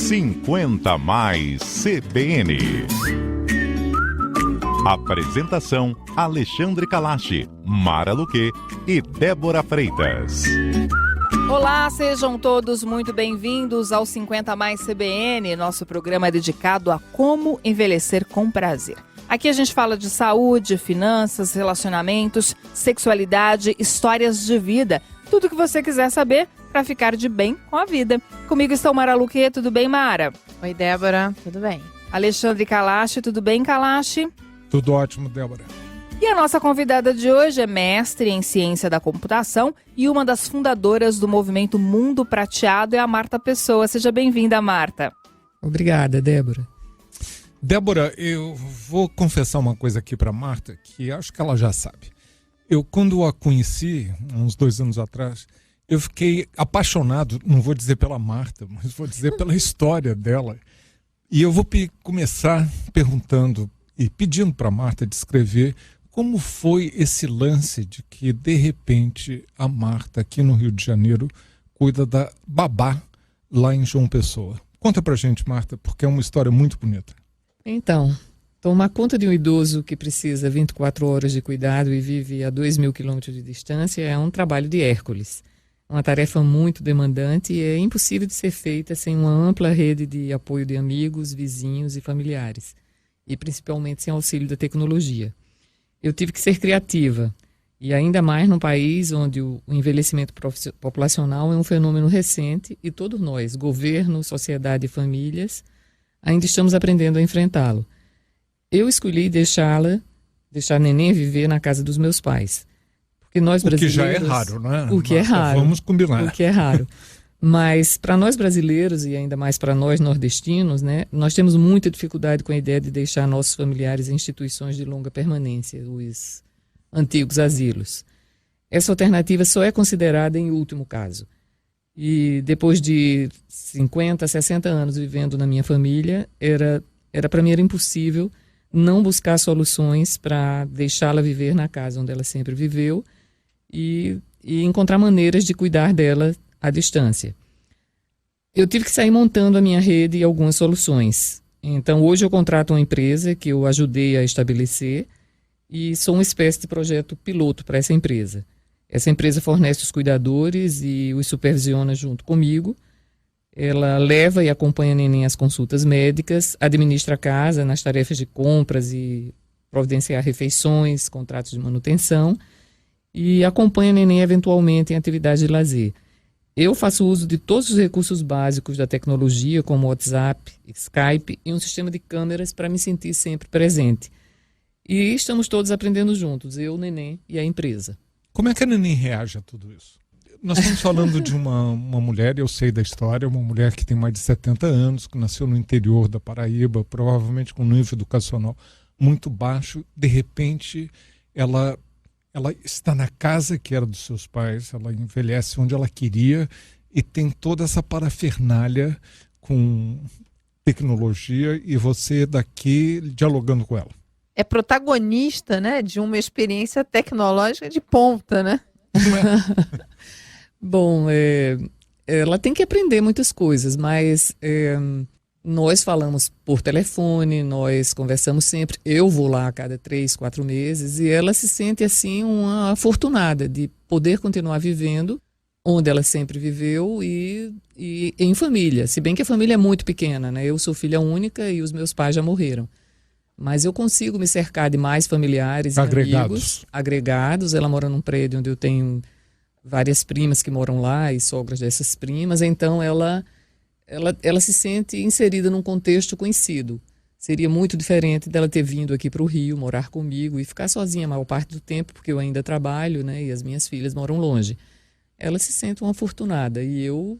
50 Mais CBN. Apresentação: Alexandre Kalashi, Mara Luque e Débora Freitas. Olá, sejam todos muito bem-vindos ao 50 Mais CBN, nosso programa dedicado a como envelhecer com prazer. Aqui a gente fala de saúde, finanças, relacionamentos, sexualidade, histórias de vida, tudo o que você quiser saber para ficar de bem com a vida. Comigo está o Mara Luque, tudo bem, Mara? Oi, Débora, tudo bem? Alexandre Kalashi, tudo bem, Kalashi? Tudo ótimo, Débora. E a nossa convidada de hoje é mestre em ciência da computação e uma das fundadoras do movimento Mundo Prateado é a Marta Pessoa. Seja bem-vinda, Marta. Obrigada, Débora. Débora, eu vou confessar uma coisa aqui para Marta, que acho que ela já sabe. Quando a conheci, uns 2 anos atrás, eu fiquei apaixonado, não vou dizer pela Marta, mas vou dizer pela história dela. E eu vou começar perguntando e pedindo para Marta descrever como foi esse lance de que, de repente, a Marta, aqui no Rio de Janeiro, cuida da babá lá em João Pessoa. Conta pra gente, Marta, porque é uma história muito bonita. Então, tomar conta de um idoso que precisa 24 horas de cuidado e vive a 2.000 quilômetros de distância é um trabalho de Hércules. Uma tarefa muito demandante e é impossível de ser feita sem uma ampla rede de apoio de amigos, vizinhos e familiares. E principalmente sem auxílio da tecnologia. Eu tive que ser criativa, e ainda mais num país onde o envelhecimento populacional é um fenômeno recente e todos nós, governo, sociedade e famílias, ainda estamos aprendendo a enfrentá-lo. Eu escolhi deixar a neném viver na casa dos meus pais. Porque nós brasileiros... O que já é raro, não é? O que é raro. Vamos combinar. O que é raro. Mas para nós brasileiros e ainda mais para nós nordestinos, né, nós temos muita dificuldade com a ideia de deixar nossos familiares em instituições de longa permanência, os antigos asilos. Essa alternativa só é considerada em último caso. E depois de 50, 60 anos vivendo na minha família, para mim era impossível não buscar soluções para deixá-la viver na casa onde ela sempre viveu e encontrar maneiras de cuidar dela à distância. Eu tive que sair montando a minha rede e algumas soluções. Então, hoje eu contrato uma empresa que eu ajudei a estabelecer e sou uma espécie de projeto piloto para essa empresa. Essa empresa fornece os cuidadores e os supervisiona junto comigo. Ela leva e acompanha a neném às consultas médicas, administra a casa nas tarefas de compras e providenciar refeições, contratos de manutenção e acompanha a neném eventualmente em atividades de lazer. Eu faço uso de todos os recursos básicos da tecnologia, como WhatsApp, Skype e um sistema de câmeras para me sentir sempre presente. E estamos todos aprendendo juntos, eu, o neném e a empresa. Como é que a neném reage a tudo isso? Nós estamos falando de uma mulher, eu sei da história, uma mulher que tem mais de 70 anos, que nasceu no interior da Paraíba, provavelmente com um nível educacional muito baixo. De repente, ela está na casa que era dos seus pais, ela envelhece onde ela queria e tem toda essa parafernália com tecnologia e você daqui dialogando com ela. É protagonista, né, de uma experiência tecnológica de ponta, né? Bom, ela tem que aprender muitas coisas, mas nós falamos por telefone, nós conversamos sempre. Eu vou lá a cada 3, 4 meses e ela se sente assim uma afortunada de poder continuar vivendo onde ela sempre viveu e em família. Se bem que a família é muito pequena, né? Eu sou filha única e os meus pais já morreram. Mas eu consigo me cercar de mais familiares e amigos agregados. Ela mora num prédio onde eu tenho várias primas que moram lá e sogras dessas primas. Então ela se sente inserida num contexto conhecido. Seria muito diferente dela ter vindo aqui para o Rio, morar comigo e ficar sozinha a maior parte do tempo, porque eu ainda trabalho, né, e as minhas filhas moram longe. Ela se sente uma afortunada e eu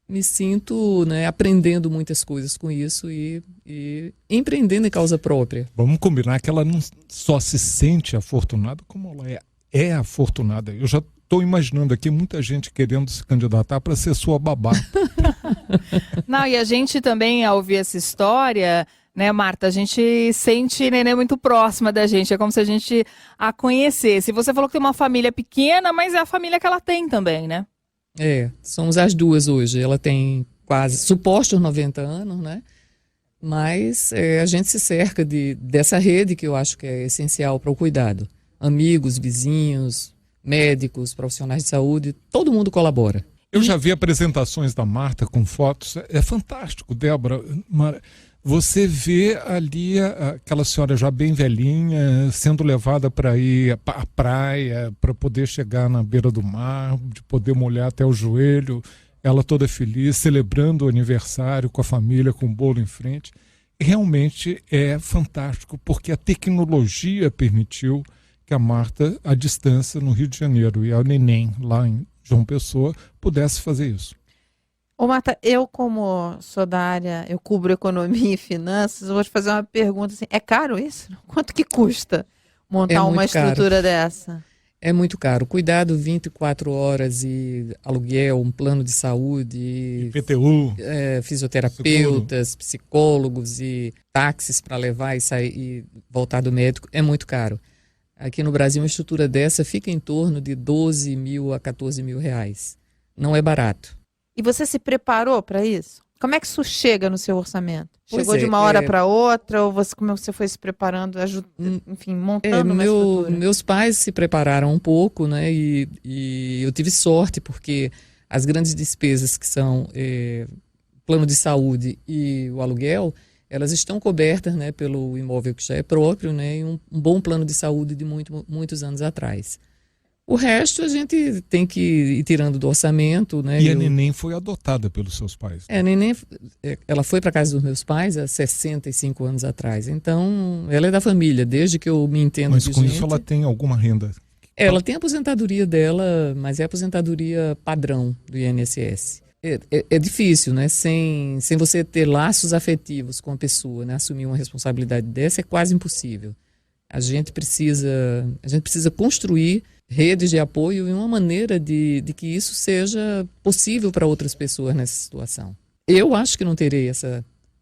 me sinto, né, aprendendo muitas coisas com isso e empreendendo em causa própria. Vamos combinar que ela não só se sente afortunada, como ela é afortunada. Eu já estou imaginando aqui muita gente querendo se candidatar para ser sua babá. Não, e a gente também, ao ouvir essa história, né, Marta, a gente sente Nenê muito próxima da gente, é como se a gente a conhecesse. Você falou que tem uma família pequena, mas é a família que ela tem também, né? Somos as duas hoje. Ela tem quase supostos 90 anos, né? Mas a gente se cerca dessa rede que eu acho que é essencial para o cuidado. Amigos, vizinhos, médicos, profissionais de saúde, todo mundo colabora. Eu já vi apresentações da Marta com fotos, é fantástico, Débora. Você vê ali aquela senhora já bem velhinha, sendo levada para ir à praia, para poder chegar na beira do mar, de poder molhar até o joelho, ela toda feliz, celebrando o aniversário com a família, com o bolo em frente. Realmente é fantástico, porque a tecnologia permitiu que a Marta, à distância, no Rio de Janeiro, e a Neném, lá em João Pessoa, pudesse fazer isso. Ô, Marta, eu como sou da área, eu cubro economia e finanças, eu vou te fazer uma pergunta assim, é caro isso? Quanto que custa montar uma estrutura dessa? É muito caro. Cuidado 24 horas e aluguel, um plano de saúde, IPTU, fisioterapeutas, psicólogos e táxis para levar e sair e voltar do médico, é muito caro. Aqui no Brasil, uma estrutura dessa fica em torno de 12 mil a 14 mil reais. Não é barato. E você se preparou para isso? Como é que isso chega no seu orçamento? Chegou de uma hora para outra, ou como você foi se preparando, enfim, montando uma estrutura? Meus pais se prepararam um pouco, né? E eu tive sorte, porque as grandes despesas que são plano de saúde e o aluguel, elas estão cobertas, né, pelo imóvel que já é próprio, né, e um bom plano de saúde de muitos anos atrás. O resto a gente tem que ir tirando do orçamento, né? E a Neném foi adotada pelos seus pais. A Neném, ela foi para casa dos meus pais há 65 anos atrás. Então, ela é da família, desde que eu me entendo. Mas com isso ela tem alguma renda? Ela tem a aposentadoria dela, mas é a aposentadoria padrão do INSS. É difícil, né? Sem você ter laços afetivos com a pessoa, né? Assumir uma responsabilidade dessa é quase impossível. A gente precisa construir redes de apoio e uma maneira de que isso seja possível para outras pessoas nessa situação. Eu acho que não terei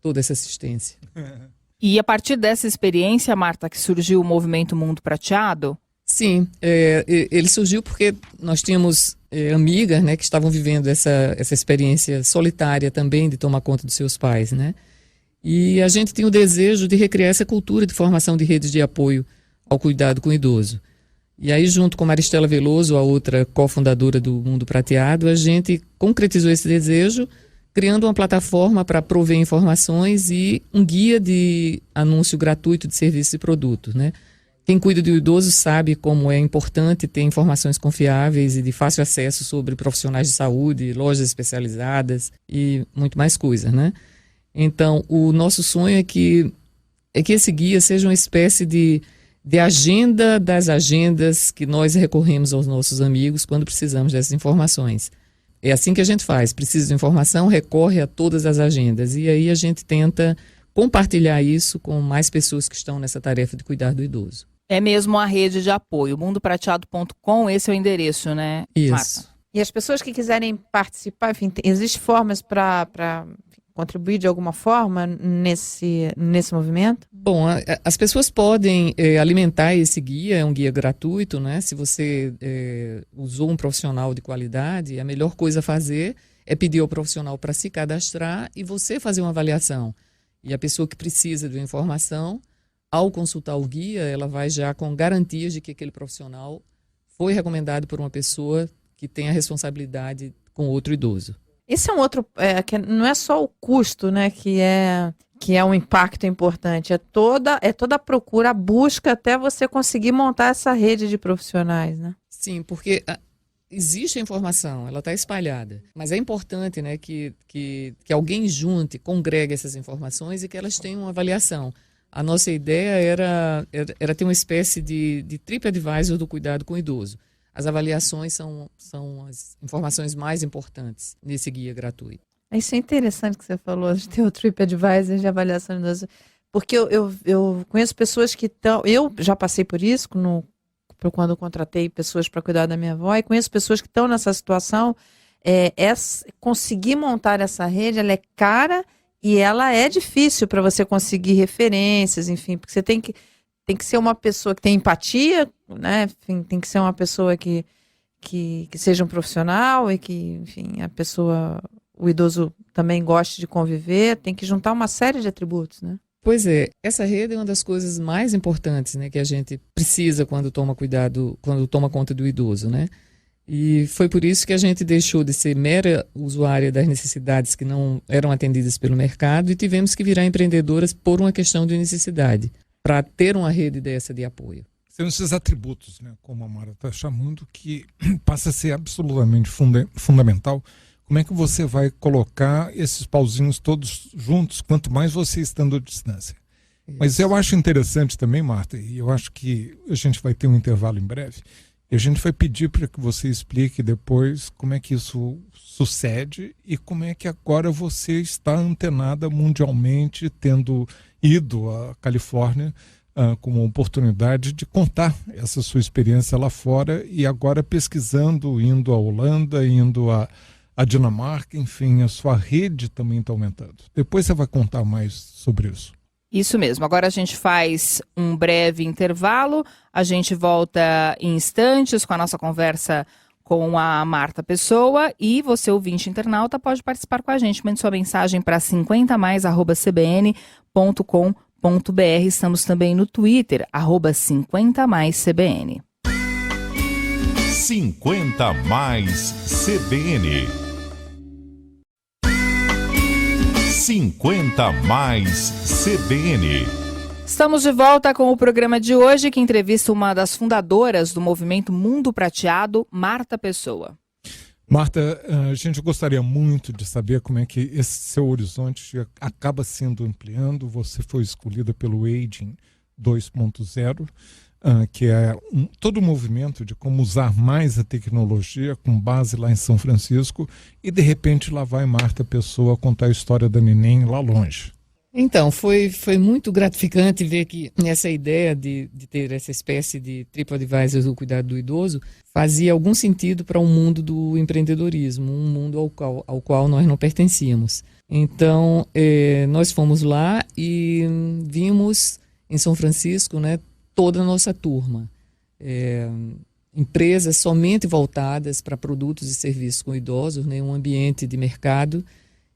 toda essa assistência. E a partir dessa experiência, Marta, que surgiu o movimento Mundo Prateado? Sim, ele surgiu porque nós tínhamos amigas, né, que estavam vivendo essa experiência solitária também de tomar conta dos seus pais, né? E a gente tinha o desejo de recriar essa cultura de formação de redes de apoio ao cuidado com o idoso. E aí, junto com Maristela Veloso, a outra cofundadora do Mundo Prateado, a gente concretizou esse desejo, criando uma plataforma para prover informações e um guia de anúncio gratuito de serviços e produtos, né? Quem cuida do idoso sabe como é importante ter informações confiáveis e de fácil acesso sobre profissionais de saúde, lojas especializadas e muito mais coisas, né? Então, o nosso sonho é que esse guia seja uma espécie de agenda das agendas que nós recorremos aos nossos amigos quando precisamos dessas informações. É assim que a gente faz. Precisa de informação, recorre a todas as agendas. E aí a gente tenta compartilhar isso com mais pessoas que estão nessa tarefa de cuidar do idoso. É mesmo a rede de apoio, mundoprateado.com, esse é o endereço, né, Isso. Marta? E as pessoas que quiserem participar, enfim, existem formas para contribuir de alguma forma nesse movimento? Bom, as pessoas podem alimentar esse guia, é um guia gratuito, né? Se você usou um profissional de qualidade, a melhor coisa a fazer é pedir ao profissional para se cadastrar e você fazer uma avaliação. E a pessoa que precisa de uma informação, ao consultar o guia, ela vai já com garantias de que aquele profissional foi recomendado por uma pessoa que tem a responsabilidade com outro idoso. Esse é um outro, que não é só o custo, né, que é um impacto importante, é toda a procura, a busca até você conseguir montar essa rede de profissionais, né? Sim, porque existe a informação, ela está espalhada, mas é importante, né, que alguém junte, congregue essas informações e que elas tenham uma avaliação. A nossa ideia era ter uma espécie de TripAdvisor do cuidado com o idoso. As avaliações são as informações mais importantes nesse guia gratuito. Isso é interessante que você falou, de ter o TripAdvisor de avaliação do idoso, porque eu conheço pessoas que estão... Eu já passei por isso quando eu contratei pessoas para cuidar da minha avó, e conheço pessoas que estão nessa situação. Conseguir montar essa rede, ela é cara e ela é difícil para você conseguir referências, enfim, porque você tem que ser uma pessoa que tem empatia, né? Enfim, tem que ser uma pessoa que seja um profissional e que, enfim, o idoso também goste de conviver, tem que juntar uma série de atributos, né? Pois é, essa rede é uma das coisas mais importantes, né, que a gente precisa quando toma conta do idoso, né? E foi por isso que a gente deixou de ser mera usuária das necessidades que não eram atendidas pelo mercado e tivemos que virar empreendedoras por uma questão de necessidade, para ter uma rede dessa de apoio. São esses atributos, né, como a Mara está chamando, que passa a ser absolutamente fundamental. Como é que você vai colocar esses pauzinhos todos juntos, quanto mais você estando à distância? Isso. Mas eu acho interessante também, Marta, e eu acho que a gente vai ter um intervalo em breve, e a gente vai pedir para que você explique depois como é que isso sucede e como é que agora você está antenada mundialmente, tendo ido à Califórnia com uma oportunidade de contar essa sua experiência lá fora e agora pesquisando, indo à Holanda, indo a Dinamarca, enfim, a sua rede também está aumentando. Depois você vai contar mais sobre isso. Isso mesmo. Agora a gente faz um breve intervalo. A gente volta em instantes com a nossa conversa com a Marta Pessoa e você, ouvinte internauta, pode participar com a gente. Mande sua mensagem para 50mais@cbn.com.br. Estamos também no Twitter, @50maiscbn. 50 mais CBN. 50 mais CBN. Estamos de volta com o programa de hoje, que entrevista uma das fundadoras do movimento Mundo Prateado, Marta Pessoa. Marta, a gente gostaria muito de saber como é que esse seu horizonte acaba sendo ampliando. Você foi escolhida pelo Aging 2.0, que é todo o movimento de como usar mais a tecnologia com base lá em São Francisco, e de repente lá vai Marta Pessoa contar a história da neném lá longe. Então, foi muito gratificante ver que essa ideia de ter essa espécie de TripAdvisor do cuidado do idoso fazia algum sentido para o mundo do empreendedorismo, um mundo ao qual nós não pertencíamos. Então, nós fomos lá e vimos em São Francisco, né, toda a nossa turma. Empresas somente voltadas para produtos e serviços com idosos, né, um ambiente de mercado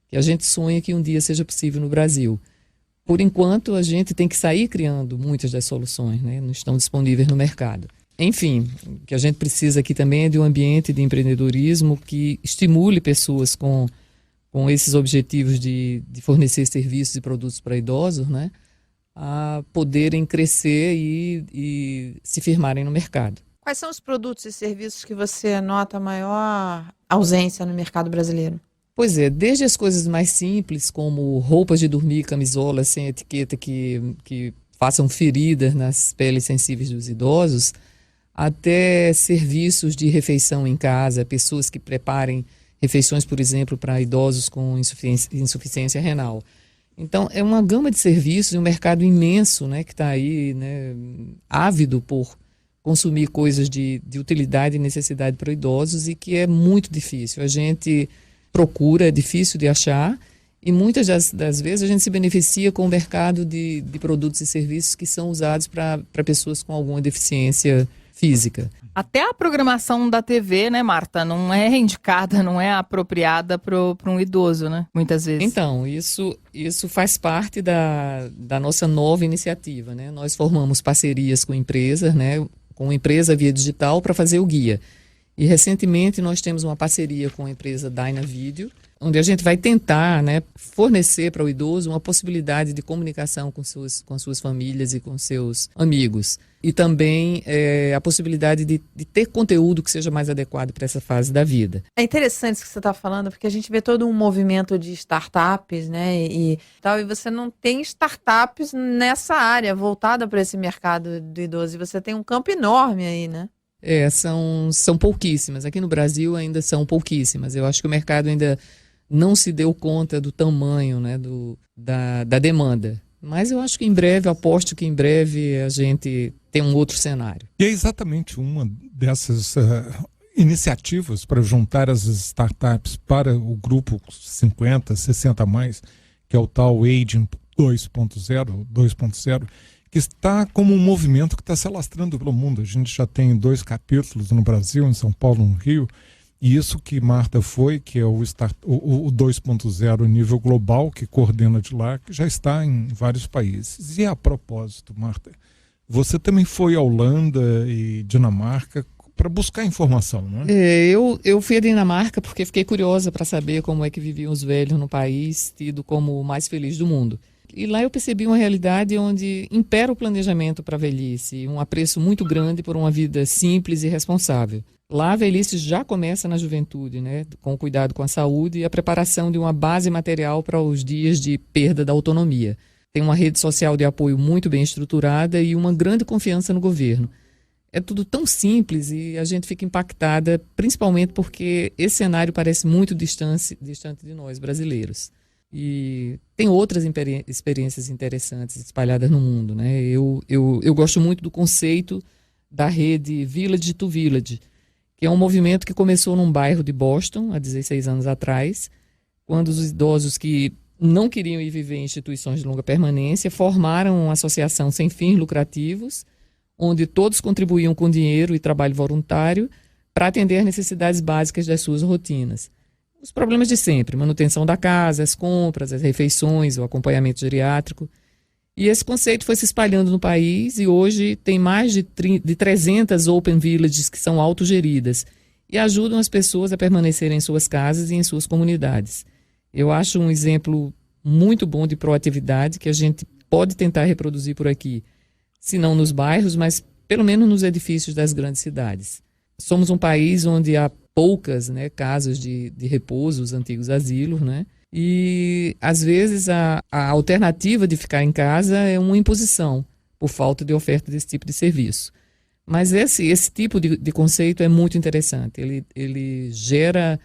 que a gente sonha que um dia seja possível no Brasil. Por enquanto, a gente tem que sair criando muitas das soluções, né? Não estão disponíveis no mercado. Enfim, o que a gente precisa aqui também é de um ambiente de empreendedorismo que estimule pessoas com esses objetivos de fornecer serviços e produtos para idosos, né, a poderem crescer e se firmarem no mercado. Quais são os produtos e serviços que você nota maior ausência no mercado brasileiro? Pois é, desde as coisas mais simples, como roupas de dormir, camisolas sem etiqueta que façam feridas nas peles sensíveis dos idosos, até serviços de refeição em casa, pessoas que preparem refeições, por exemplo, para idosos com insuficiência renal. Então, é uma gama de serviços e um mercado imenso, né, que está aí, né, ávido por consumir coisas de utilidade e necessidade para idosos e que é muito difícil. A gente procura, é difícil de achar, e muitas das vezes a gente se beneficia com o mercado de produtos e serviços que são usados para pessoas com alguma deficiência física. Até a programação da TV, né, Marta, não é indicada, não é apropriada para um idoso, né, muitas vezes. Então, isso faz parte da nossa nova iniciativa, né? Nós formamos parcerias com empresas, né, com empresa via digital para fazer o guia. E recentemente nós temos uma parceria com a empresa Dynavideo, onde a gente vai tentar, né, fornecer para o idoso uma possibilidade de comunicação com suas famílias e com seus amigos. E também a possibilidade de ter conteúdo que seja mais adequado para essa fase da vida. É interessante isso que você está falando, porque a gente vê todo um movimento de startups, né, e você não tem startups nessa área voltada para esse mercado do idoso, e você tem um campo enorme aí, né? São pouquíssimas. Aqui no Brasil ainda são pouquíssimas. Eu acho que o mercado ainda não se deu conta do tamanho, né, da demanda. Mas eu acho que em breve, aposto que em breve a gente tem um outro cenário. E é exatamente uma dessas iniciativas para juntar as startups para o grupo 50, 60 mais, que é o tal Aging 2.0, que está como um movimento que está se alastrando pelo mundo. A gente já tem 2 capítulos no Brasil, em São Paulo e no Rio, E isso que Marta foi, que é o 2.0 nível global, que coordena de lá, que já está em vários países. E a propósito, Marta, você também foi à Holanda e Dinamarca para buscar informação, não é? Eu fui à Dinamarca porque fiquei curiosa para saber como é que viviam os velhos no país, tido como o mais feliz do mundo. E lá eu percebi uma realidade onde impera o planejamento para a velhice, um apreço muito grande por uma vida simples e responsável. Lá a velhice já começa na juventude, né, com o cuidado com a saúde e a preparação de uma base material para os dias de perda da autonomia. Tem uma rede social de apoio muito bem estruturada e uma grande confiança no governo. É tudo tão simples e a gente fica impactada, principalmente porque esse cenário parece muito distante de nós, brasileiros. E tem outras experiências interessantes espalhadas no mundo, né? Eu gosto muito do conceito da rede Village to Village, que é um movimento que começou num bairro de Boston, há 16 anos atrás, quando os idosos que não queriam ir viver em instituições de longa permanência formaram uma associação sem fins lucrativos, onde todos contribuíam com dinheiro e trabalho voluntário para atender às necessidades básicas das suas rotinas. Os problemas de sempre, manutenção da casa, as compras, as refeições, o acompanhamento geriátrico. E esse conceito foi se espalhando no país e hoje tem mais de 300 Open Villages que são autogeridas e ajudam as pessoas a permanecerem em suas casas e em suas comunidades. Eu acho um exemplo muito bom de proatividade que a gente pode tentar reproduzir por aqui, se não nos bairros, mas pelo menos nos edifícios das grandes cidades. Somos um país onde há poucas, né, casas de repouso, os antigos asilos, né? E às vezes a alternativa de ficar em casa é uma imposição por falta de oferta desse tipo de serviço. Mas esse tipo de conceito é muito interessante. Ele gera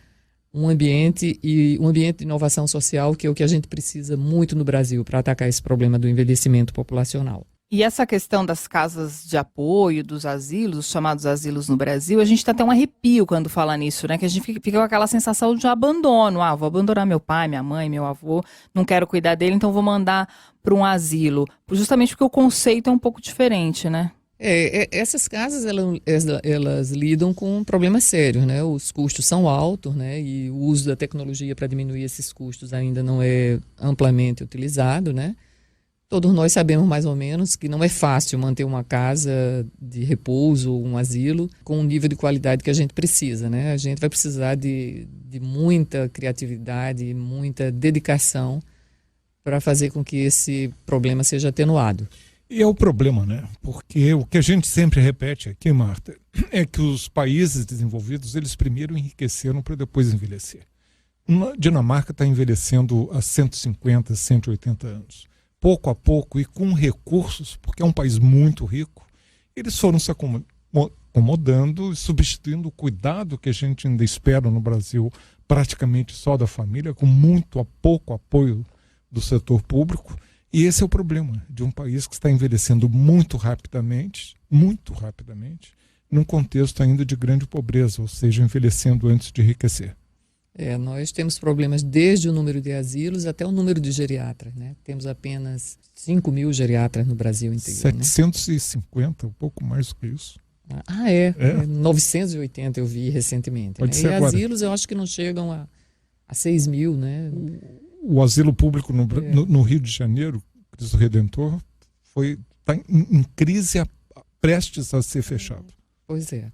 um ambiente de inovação social que é o que a gente precisa muito no Brasil para atacar esse problema do envelhecimento populacional. E essa questão das casas de apoio, dos asilos, os chamados asilos no Brasil, a gente tem até um arrepio quando fala nisso, né? Que a gente fica com aquela sensação de abandono. Ah, vou abandonar meu pai, minha mãe, meu avô, não quero cuidar dele, então vou mandar para um asilo. Justamente porque o conceito é um pouco diferente, né? Essas casas, elas lidam com problemas sérios, né? Os custos são altos, né? E o uso da tecnologia para diminuir esses custos ainda não é amplamente utilizado, né? Todos nós sabemos mais ou menos que não é fácil manter uma casa de repouso, um asilo, com o nível de qualidade que a gente precisa, né? A gente vai precisar de muita criatividade, muita dedicação para fazer com que esse problema seja atenuado. E é o problema, né? Porque o que a gente sempre repete aqui, Marta, é que os países desenvolvidos, eles primeiro enriqueceram para depois envelhecer. A Dinamarca está envelhecendo há 150, 180 anos. Pouco a pouco e com recursos, porque é um país muito rico, eles foram se acomodando e substituindo o cuidado que a gente ainda espera no Brasil, praticamente só da família, com pouco apoio do setor público. E esse é o problema de um país que está envelhecendo muito rapidamente, num contexto ainda de grande pobreza, ou seja, envelhecendo antes de enriquecer. Nós temos problemas desde o número de asilos até o número de geriatras, né? Temos apenas 5.000 geriatras no Brasil inteiro. 750, um pouco mais do que isso. 980 eu vi recentemente. Pode né? ser e agora. asilos eu acho que não chegam a 6.000, né? O asilo público no Rio de Janeiro, Cristo Redentor, está em crise prestes a ser fechado. Pois é.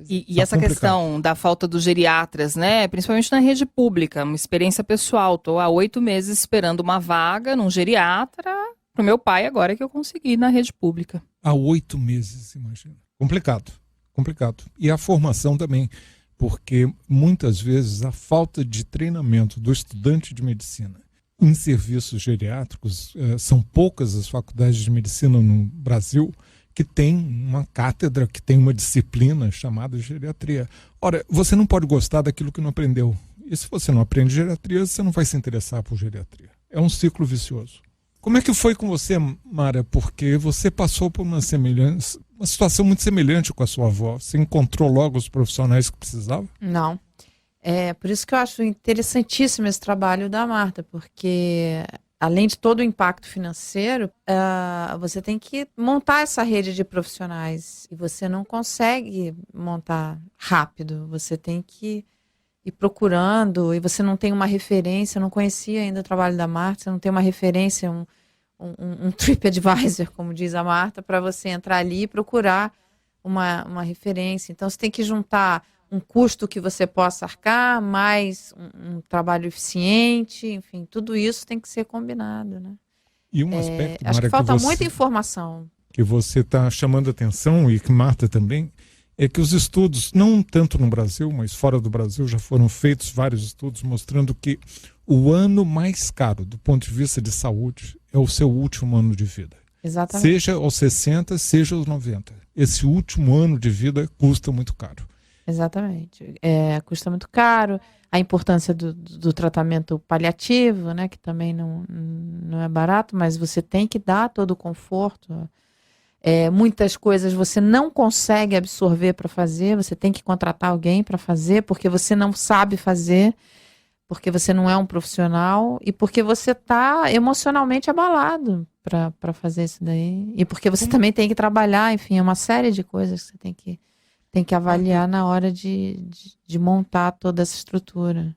E essa questão da falta dos geriatras, né? Principalmente na rede pública, uma experiência pessoal. Estou há 8 meses esperando uma vaga num geriatra para o meu pai, agora que eu consegui na rede pública. Há 8 meses, imagina. Complicado. E a formação também, porque muitas vezes a falta de treinamento do estudante de medicina em serviços geriátricos, são poucas as faculdades de medicina no Brasil que tem uma cátedra, que tem uma disciplina chamada geriatria. Ora, você não pode gostar daquilo que não aprendeu. E se você não aprende geriatria, você não vai se interessar por geriatria. É um ciclo vicioso. Como é que foi com você, Mara? Porque você passou por uma situação muito semelhante com a sua avó. Você encontrou logo os profissionais que precisava? Não. Por isso que eu acho interessantíssimo esse trabalho da Marta, porque além de todo o impacto financeiro, você tem que montar essa rede de profissionais. E você não consegue montar rápido. Você tem que ir procurando, e você não tem uma referência. Eu não conhecia ainda o trabalho da Marta, você não tem uma referência, um TripAdvisor, como diz a Marta, para você entrar ali e procurar uma referência. Então, você tem que juntar um custo que você possa arcar, mais um trabalho eficiente, enfim, tudo isso tem que ser combinado, né? E um aspecto, acho que Mara, falta muita informação. que você está chamando a atenção, e que Marta também, é que os estudos, não tanto no Brasil, mas fora do Brasil, já foram feitos vários estudos mostrando que o ano mais caro do ponto de vista de saúde é o seu último ano de vida. Exatamente. Seja aos 60, seja aos 90. Esse último ano de vida custa muito caro. Exatamente. Custa muito caro. A importância do tratamento paliativo, né, que também não é barato, mas você tem que dar todo o conforto. Muitas coisas você não consegue absorver para fazer, você tem que contratar alguém para fazer, porque você não sabe fazer, porque você não é um profissional e porque você está emocionalmente abalado para fazer isso daí. E porque você também tem que trabalhar, enfim, é uma série de coisas que você tem que avaliar na hora de montar toda essa estrutura.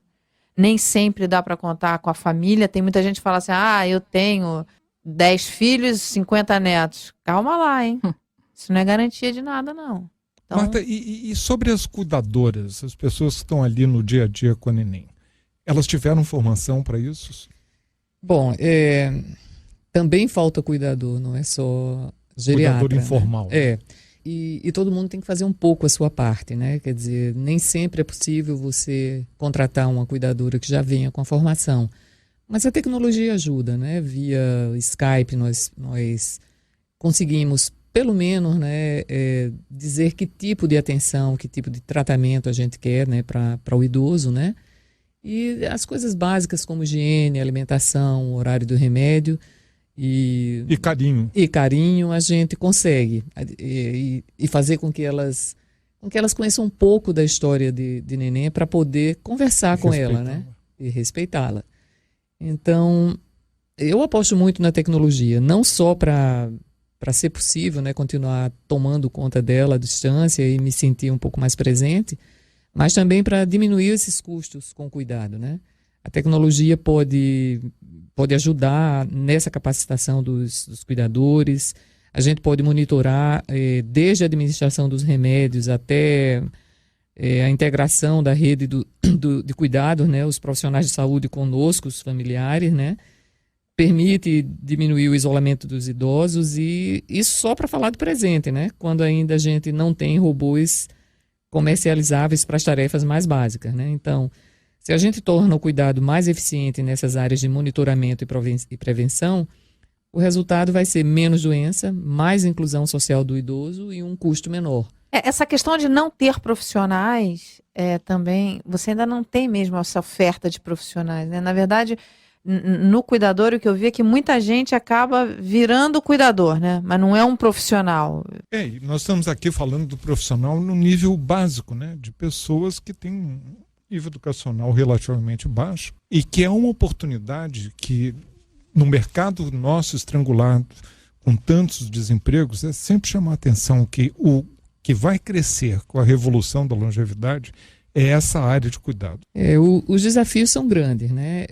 Nem sempre dá para contar com a família. Tem muita gente que fala assim, eu tenho 10 filhos, 50 netos. Calma lá, hein? Isso não é garantia de nada, não. Então... Marta, e sobre as cuidadoras, as pessoas que estão ali no dia a dia com a neném, elas tiveram formação para isso? Bom, também falta cuidador, não é só geriatra. Cuidador informal. Né? E todo mundo tem que fazer um pouco a sua parte, né? Quer dizer, nem sempre é possível você contratar uma cuidadora que já venha com a formação. Mas a tecnologia ajuda, né? Via Skype nós conseguimos, pelo menos, né, dizer que tipo de atenção, que tipo de tratamento a gente quer, né, para o idoso, né? E as coisas básicas como higiene, alimentação, horário do remédio e carinho a gente consegue e fazer com que elas conheçam um pouco da história de neném para poder conversar com ela, né? E respeitá-la. Então, eu aposto muito na tecnologia, não só para ser possível, né, continuar tomando conta dela à distância e me sentir um pouco mais presente, mas também para diminuir esses custos com cuidado, né? A tecnologia pode ajudar nessa capacitação dos cuidadores. A gente pode monitorar desde a administração dos remédios até a integração da rede de cuidados, né? Os profissionais de saúde conosco, os familiares, né? Permite diminuir o isolamento dos idosos e isso só para falar do presente, né? Quando ainda a gente não tem robôs comercializáveis para as tarefas mais básicas, né? Então, se a gente torna o cuidado mais eficiente nessas áreas de monitoramento e prevenção, o resultado vai ser menos doença, mais inclusão social do idoso e um custo menor. Essa questão de não ter profissionais, também, você ainda não tem mesmo essa oferta de profissionais, né? Na verdade, no cuidador, o que eu vi é que muita gente acaba virando cuidador, né? Mas não é um profissional. Nós estamos aqui falando do profissional no nível básico, né? De pessoas que têm um nível educacional relativamente baixo e que é uma oportunidade que, no mercado nosso estrangulado, com tantos desempregos, é sempre chamar a atenção que o que vai crescer com a revolução da longevidade é essa área de cuidado. Os desafios são grandes, né?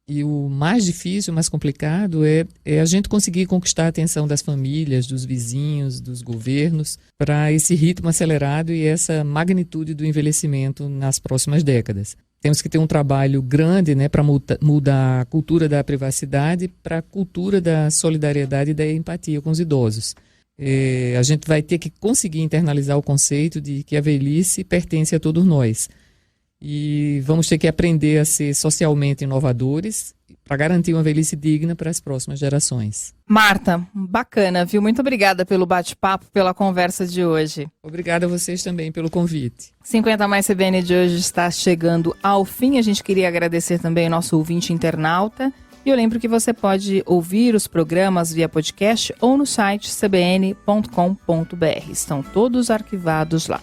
E o mais difícil, o mais complicado é a gente conseguir conquistar a atenção das famílias, dos vizinhos, dos governos, para esse ritmo acelerado e essa magnitude do envelhecimento nas próximas décadas. Temos que ter um trabalho grande, né, para mudar a cultura da privacidade para a cultura da solidariedade e da empatia com os idosos. A gente vai ter que conseguir internalizar o conceito de que a velhice pertence a todos nós. E vamos ter que aprender a ser socialmente inovadores para garantir uma velhice digna para as próximas gerações. Marta, bacana, viu? Muito obrigada pelo bate-papo, pela conversa de hoje. Obrigada a vocês também pelo convite. 50 Mais CBN de hoje está chegando ao fim. A gente queria agradecer também ao nosso ouvinte internauta. E eu lembro que você pode ouvir os programas via podcast ou no site cbn.com.br. Estão todos arquivados lá.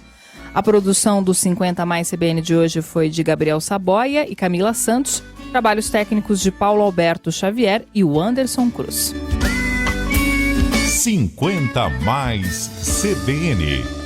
A produção do 50 Mais CBN de hoje foi de Gabriel Saboia e Camila Santos. Trabalhos técnicos de Paulo Alberto Xavier e o Anderson Cruz. 50 mais CBN.